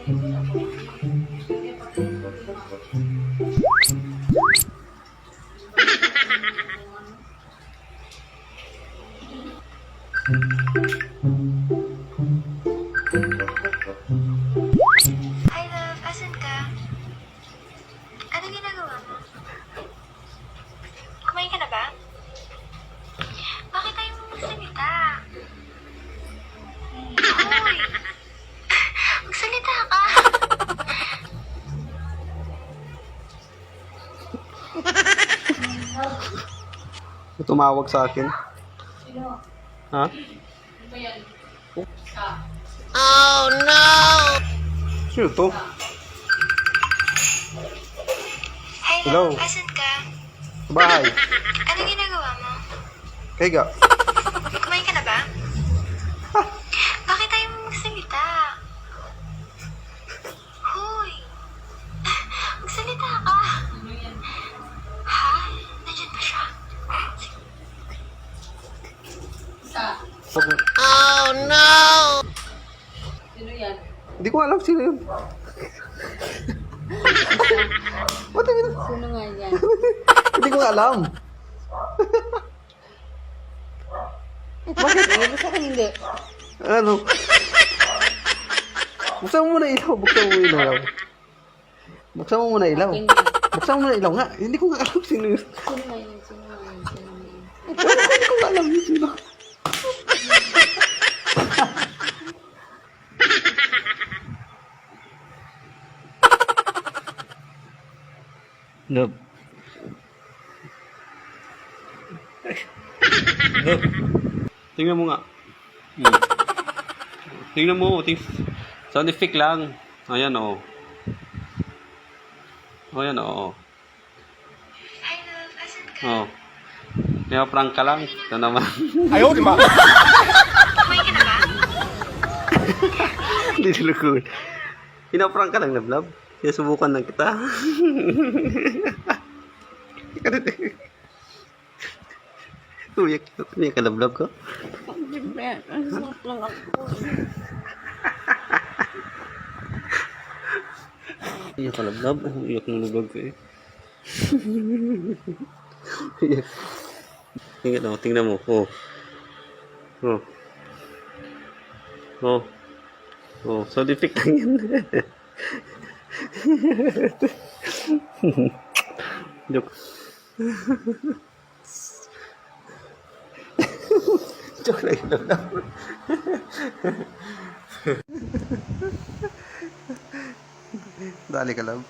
Hi love, asan ka? Ano ginagawa mo? Kumain ka na ba? Bakit tayo mo magsalita? Hoy! Magsalita ka! Tumawag sa akin. Ha? Oh no! Sino to? Hi Hello? love, asan ka? Sa bahay. Ano ginagawa mo? Kaya Kumain ka na ba? Bakit tayo mo magsalita? Hoy! Magsalita ka! Ha? Nandiyan ba siya? Oh no! Hindi ko alam sino yun. What do you mean? Sino nga yan? Hindi ko alam. Bakit? Ano sa akin hindi? Ano? Buksan mo muna ilaw. Buksan mo muna ilaw. Buksan mo muna ilaw. Hindi. Buksan mo muna ilaw nga. Hindi ko nga alam sino yun. Sino nga yan? Sino nga yan? Sino nga yan? Hindi ko nga alam yun sino. Love. Love. Tingnan mo nga. Tingnan mo. Sound effect lang. Ayan o. Ayan o. Hi love, asan ka? Oh. Kaya prank ka lang. Ito naman. Ayaw, di ba? Kumain ka na ba? Hindi nilukod. Pinaprank ka lang, love. Kaya subukan lang kita. Uyak ka, love ko. Hindi ba? Ang sarap lang ako. Iyak ka, love. Iyak ng love ko eh. Iyak. Tingnan mo. Oh. Oh. Oh. Oh, sound effect lang yan. Joke. Joke lang yun. Dali ka, love.